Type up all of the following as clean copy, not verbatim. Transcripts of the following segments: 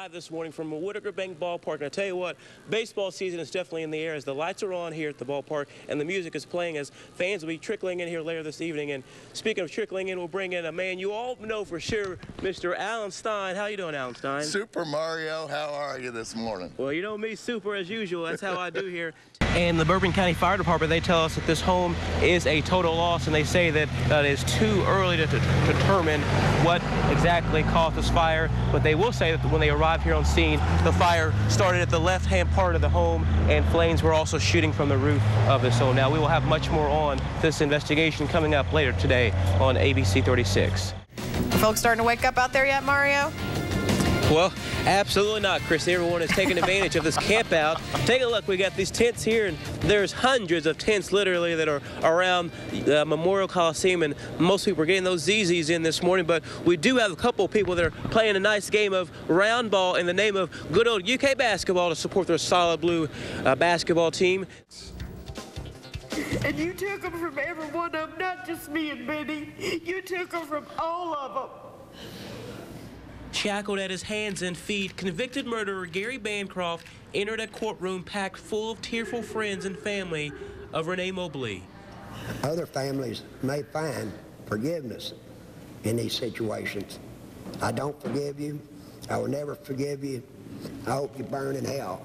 live this morning from Whitaker Bank Ballpark. And I tell you what, baseball season is definitely in the air as the lights are on here at the ballpark and the music is playing as fans will be trickling in here later this evening. And speaking of trickling in, we'll bring in a man you all know for sure, Mr. Alan Stein. How you doing, Alan Stein? Super Mario, how are you this morning? Well, you know me, super as usual. That's how I do here. And the Bourbon County Fire Department, they tell us that this home is a total loss, and they say that it is too early to determine what exactly caused this fire. But they will say that when they arrived here on scene, the fire started at the left-hand part of the home, and flames were also shooting from the roof of this home. Now, we will have much more on this investigation coming up later today on ABC 36. Are folks starting to wake up out there yet, Mario? Well, absolutely not, Chris. Everyone is taking advantage of this camp out. Take a look. We got these tents here, and there's hundreds of tents literally that are around Memorial Coliseum, and most people are getting those ZZs in this morning. But we do have a couple of people that are playing a nice game of round ball in the name of good old UK basketball to support their solid blue basketball team. And you took them from every one of them, not just me and Benny. You took them from all of them. Shackled at his hands and feet, convicted murderer Gary Bancroft entered a courtroom packed full of tearful friends and family of Renee Mobley. Other families may find forgiveness in these situations. I don't forgive you. I will never forgive you. I hope you burn in hell.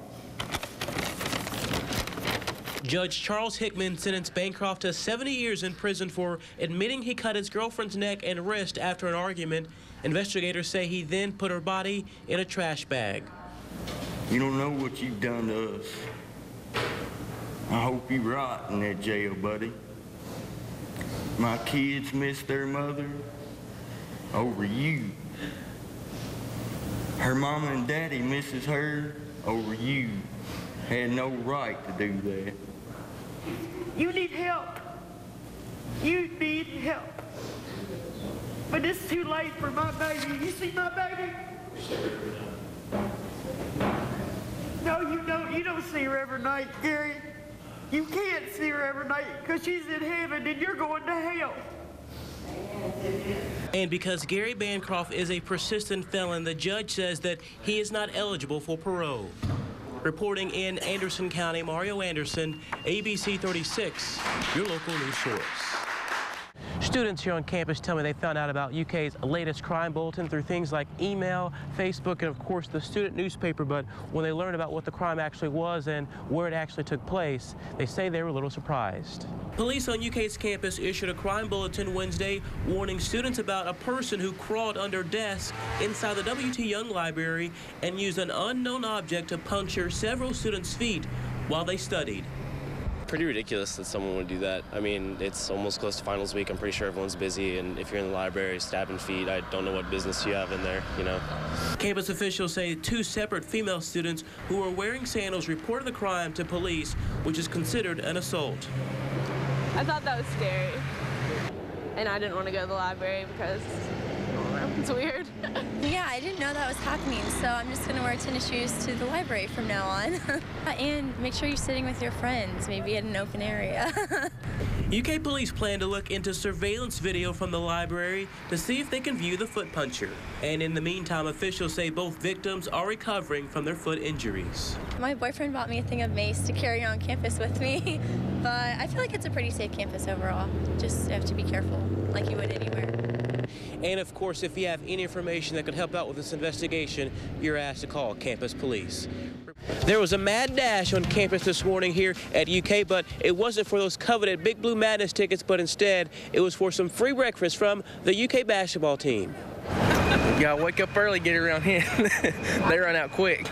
Judge Charles Hickman sentenced Bancroft to 70 years in prison for admitting he cut his girlfriend's neck and wrist after an argument. Investigators say he then put her body in a trash bag. You don't know what you've done to us. I hope you rot in that jail, buddy. My kids miss their mother over you. Her mama and daddy misses her over you. Had no right to do that. You need help. You need help. But it's too late for my baby. You see my baby? No, you don't. You don't see her every night, Gary. You can't see her every night because she's in heaven and you're going to hell. And because Gary Bancroft is a persistent felon, the judge says that he is not eligible for parole. Reporting in Anderson County, Mario Anderson, ABC 36, your local news source. Students here on campus tell me they found out about UK's latest crime bulletin through things like email, Facebook, and of course the student newspaper. But when they learned about what the crime actually was and where it actually took place, they say they were a little surprised. Police on UK's campus issued a crime bulletin Wednesday warning students about a person who crawled under desks inside the W.T. Young Library and used an unknown object to puncture several students' feet while they studied. Pretty ridiculous that someone would do that. I mean, it's almost close to finals week. I'm pretty sure everyone's busy, and if you're in the library stabbing feet, I don't know what business you have in there, you know. Campus officials say two separate female students who were wearing sandals reported the crime to police, which is considered an assault. I thought that was scary, and I didn't want to go to the library because, I don't know, it's weird. Yeah, I didn't know that was happening, so I'm just going to wear tennis shoes to the library from now on. And make sure you're sitting with your friends, maybe in an open area. UK police plan to look into surveillance video from the library to see if they can view the foot puncher. And in the meantime, officials say both victims are recovering from their foot injuries. My boyfriend bought me a thing of mace to carry on campus with me, but I feel like it's a pretty safe campus overall. Just have to be careful, like you would anywhere. And of course, if you have any information that could help out with this investigation, you're asked to call campus police. There was a mad dash on campus this morning here at UK, but it wasn't for those coveted Big Blue Madness tickets, but instead it was for some free breakfast from the UK basketball team. You gotta wake up early, get around here. They run out quick.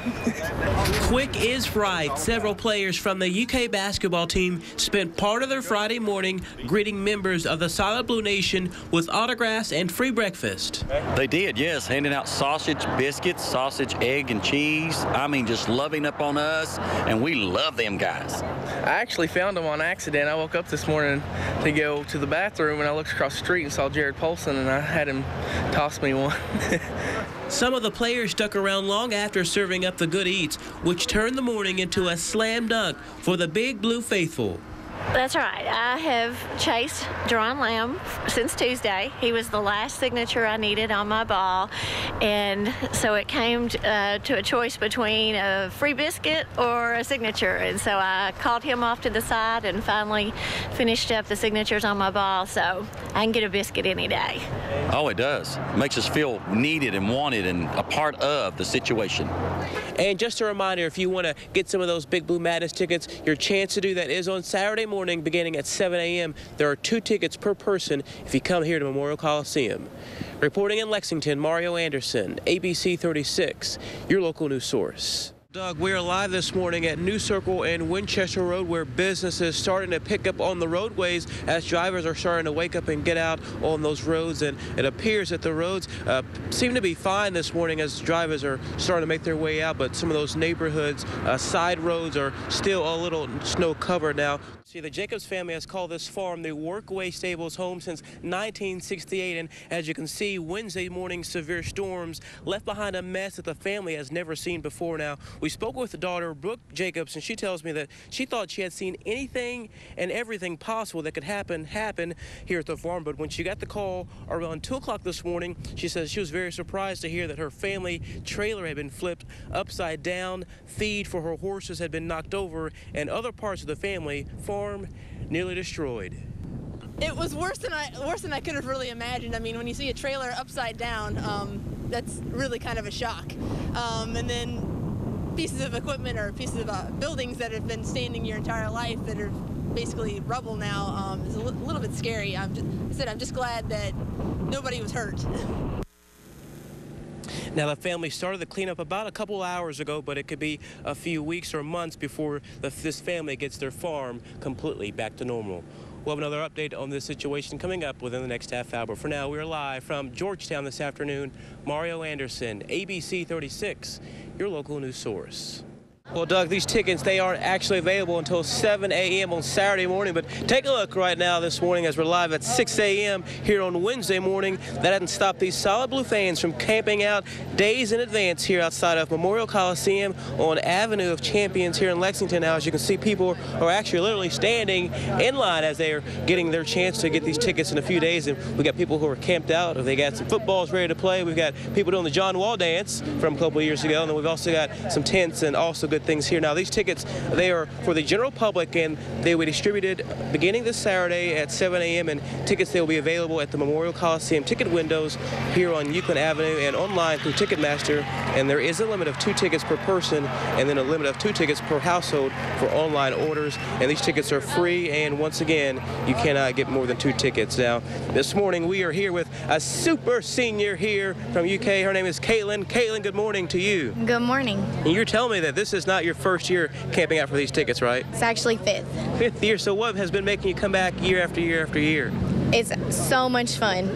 Quick is right. Several players from the UK basketball team spent part of their Friday morning greeting members of the Solid Blue Nation with autographs and free breakfast. They did, yes, handing out sausage, biscuits, sausage, egg, and cheese. I mean, just loving up on us, and we love them guys. I actually found them on accident. I woke up this morning to go to the bathroom, and I looked across the street and saw Jared Polson, and I had him toss me one. Some of the players stuck around long after serving up the good eats, which turned the morning into a slam dunk for the Big Blue faithful. That's right. I have chased Jerron Lamb since Tuesday. He was the last signature I needed on my ball, and so it came to a choice between a free biscuit or a signature, and so I called him off to the side and finally finished up the signatures on my ball, so I can get a biscuit any day. Oh, it does. It makes us feel needed and wanted and a part of the situation. And just a reminder, if you want to get some of those Big Blue Madness tickets, your chance to do that is on Saturday morning beginning at 7 a.m. There are 2 tickets per person if you come here to Memorial Coliseum. Reporting in Lexington, Mario Anderson, ABC 36, your local news source. Doug, we are live this morning at New Circle and Winchester Road, where business is starting to pick up on the roadways as drivers are starting to wake up and get out on those roads. And it appears that the roads seem to be fine this morning as drivers are starting to make their way out. But some of those neighborhoods, side roads are still a little snow covered now. See, the Jacobs family has called this farm the Workway Stables home since 1968. And as you can see, Wednesday morning severe storms left behind a mess that the family has never seen before. Now, we spoke with the daughter, Brooke Jacobs, and she tells me that she thought she had seen anything and everything possible that could happen here at the farm. But when she got the call around 2 o'clock this morning, she says she was very surprised to hear that her family trailer had been flipped upside down, feed for her horses had been knocked over, and other parts of the family farm nearly destroyed. It was worse than I could have really imagined. I mean, when you see a trailer upside down, that's really kind of a shock. And then pieces of equipment or pieces of buildings that have been standing your entire life that are basically rubble now is a little bit scary. I'm just glad that nobody was hurt. Now, the family started the cleanup about a couple hours ago, but it could be a few weeks or months before this family gets their farm completely back to normal. We'll have another update on this situation coming up within the next half hour. For now, we're live from Georgetown this afternoon. Mario Anderson, ABC 36, your local news source. Well, Doug, these tickets, they aren't actually available until 7 a.m. on Saturday morning, but take a look right now this morning as we're live at 6 a.m. here on Wednesday morning. That hasn't stopped these solid blue fans from camping out days in advance here outside of Memorial Coliseum on Avenue of Champions here in Lexington. Now, as you can see, people are actually literally standing in line as they are getting their chance to get these tickets in a few days. And we got people who are camped out. They got some footballs ready to play. We've got people doing the John Wall dance from a couple of years ago, and then we've also got some tents and also good things here. Now, these tickets, they are for the general public, and they will be distributed beginning this Saturday at 7 a.m. and tickets, they will be available at the Memorial Coliseum ticket windows here on Euclid Avenue and online through Ticketmaster. And there is a limit of 2 tickets per person and then a limit of 2 tickets per household for online orders. And these tickets are free, and once again, you cannot get more than 2 tickets. Now, this morning we are here with a super senior here from UK. Her name is Caitlin. Caitlin, good morning to you. Good morning. And you're telling me that this is not your first year camping out for these tickets, right? It's actually 5th. 5th year. So what has been making you come back year after year after year? It's so much fun.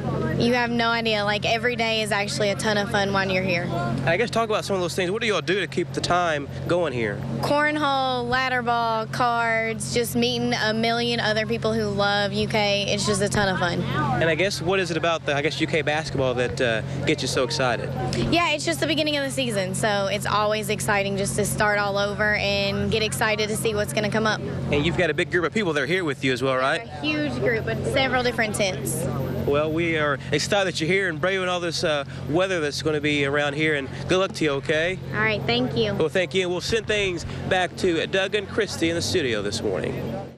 You have no idea. Like, every day is actually a ton of fun when you're here. I guess talk about some of those things. What do y'all do to keep the time going here? Cornhole, ladder ball, cards, just meeting a million other people who love UK. It's just a ton of fun. And I guess what is it about the UK basketball that gets you so excited? Yeah, it's just the beginning of the season, so it's always exciting just to start all over and get excited to see what's going to come up. And you've got a big group of people that are here with you as well, right? A huge group, but several different tents. Well, we are excited that you're here and braving all this weather that's going to be around here, and good luck to you, okay? All right, thank you. Well, thank you. And we'll send things back to Doug and Christy in the studio this morning.